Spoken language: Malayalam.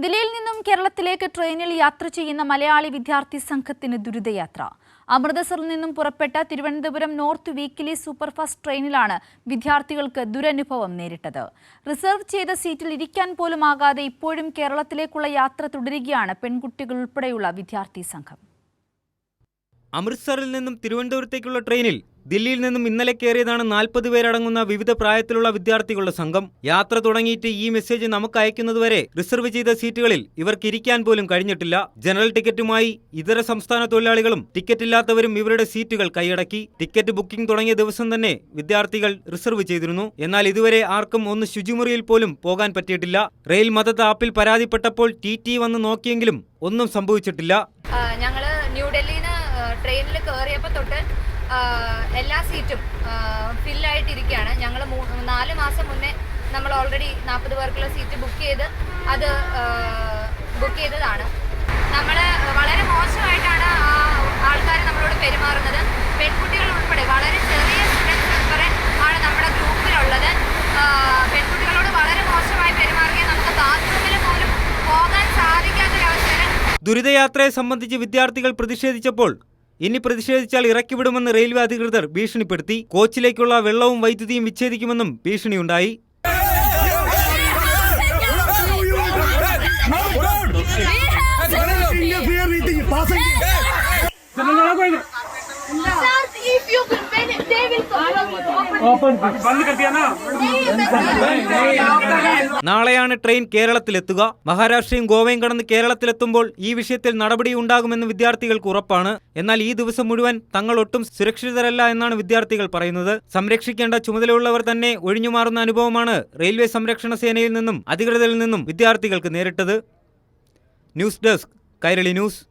ദില്ലിയിൽ നിന്നും കേരളത്തിലേക്ക് ട്രെയിനിൽ യാത്ര ചെയ്യുന്ന മലയാളി വിദ്യാർത്ഥി സംഘത്തിന് ദുരിതയാത്ര. അമൃതസറിൽ നിന്നും പുറപ്പെട്ട തിരുവനന്തപുരം നോർത്ത് വീക്കിലി സൂപ്പർഫാസ്റ്റ് ട്രെയിനിലാണ് വിദ്യാർത്ഥികൾക്ക് ദുരനുഭവം നേരിട്ടത്. റിസർവ് ചെയ്ത സീറ്റിൽ ഇരിക്കാൻ പോലും ആകാതെ ഇപ്പോഴും കേരളത്തിലേക്കുള്ള യാത്ര തുടരുകയാണ് പെൺകുട്ടികൾ ഉൾപ്പെടെയുള്ള വിദ്യാർത്ഥി സംഘം. അമൃത്സറിൽ നിന്നും തിരുവനന്തപുരത്തേക്കുള്ള ട്രെയിനിൽ ദില്ലിയിൽ നിന്നും ഇന്നലെ കയറിയതാണ് 40 പേരടങ്ങുന്ന വിവിധ പ്രായത്തിലുള്ള വിദ്യാർത്ഥികളുടെ സംഘം. യാത്ര തുടങ്ങിയിട്ട് ഈ മെസ്സേജ് നമുക്ക് അയക്കുന്നതുവരെ റിസർവ് ചെയ്ത സീറ്റുകളിൽ ഇവർക്ക് ഇരിക്കാൻ പോലും കഴിഞ്ഞിട്ടില്ല. ജനറൽ ടിക്കറ്റുമായി ഇതര സംസ്ഥാന തൊഴിലാളികളും ടിക്കറ്റില്ലാത്തവരും ഇവരുടെ സീറ്റുകൾ കൈയടക്കി. ടിക്കറ്റ് ബുക്കിംഗ് തുടങ്ങിയ ദിവസം തന്നെ വിദ്യാർത്ഥികൾ റിസർവ് ചെയ്തിരുന്നു. എന്നാൽ ഇതുവരെ ആർക്കും ഒന്ന് ശുചിമുറിയിൽ പോലും പോകാൻ പറ്റിയിട്ടില്ല. റെയിൽ മദത് ആപ്പിൽ പരാതിപ്പെട്ടപ്പോൾ ടി വന്ന് നോക്കിയെങ്കിലും ഒന്നും സംഭവിച്ചിട്ടില്ല. ഞങ്ങള് ന്യൂഡൽഹിയിൽ നിന്ന് ട്രെയിനിൽ കയറിയപ്പോൾ തൊട്ട് എല്ലാ സീറ്റും ഫില്ലായിട്ടിരിക്കുകയാണ്. ഞങ്ങൾ 4 മാസം മുന്നേ നമ്മൾ ഓൾറെഡി 40 പേർക്കുള്ള സീറ്റ് ബുക്ക് ചെയ്തതാണ്. നമ്മൾ വളരെ മോശമായിട്ടാണ് ആൾക്കാർ നമ്മളോട് പെരുമാറുന്നത്. പെൺകുട്ടികൾ ഉൾപ്പെടെ വളരെ ചെറിയ സ്റ്റുഡൻസ് ഉൾപ്പെടെ ആണ് നമ്മുടെ ഗ്രൂപ്പിലുള്ളത്. പെൺകുട്ടികളോട് വളരെ മോശമായി പെരുമാറുകയും നമുക്ക് ബാത്റൂമിൽ പോലും പോകാൻ സാധിക്കാത്തൊരവസ്ഥയിൽ. ദുരിതയാത്രയെ സംബന്ധിച്ച് വിദ്യാർത്ഥികൾ പ്രതിഷേധിച്ചപ്പോൾ ഇനി പ്രതിഷേധിച്ചാൽ ഇറക്കിവിടുമെന്ന് റെയിൽവേ അധികൃതർ ഭീഷണിപ്പെടുത്തി. കോച്ചിലേക്കുള്ള വെള്ളവും വൈദ്യുതിയും വിച്ഛേദിക്കുമെന്നും ഭീഷണിയുണ്ടായി. നാളെയാണ് ട്രെയിൻ കേരളത്തിലെത്തുക. മഹാരാഷ്ട്രയും ഗോവയും കടന്ന് കേരളത്തിലെത്തുമ്പോൾ ഈ വിഷയത്തിൽ നടപടിയുണ്ടാകുമെന്ന് വിദ്യാർത്ഥികൾക്ക് ഉറപ്പാണ്. എന്നാൽ ഈ ദിവസം മുഴുവൻ തങ്ങൾ ഒട്ടും സുരക്ഷിതരല്ല എന്നാണ് വിദ്യാർത്ഥികൾ പറയുന്നത്. സംരക്ഷിക്കേണ്ട ചുമതലയുള്ളവർ തന്നെ ഒഴിഞ്ഞുമാറുന്ന അനുഭവമാണ് റെയിൽവേ സംരക്ഷണ സേനയിൽ നിന്നും അധികൃതരിൽ നിന്നും വിദ്യാർത്ഥികൾക്ക് നേരിട്ടത്. News desk, Kairali news.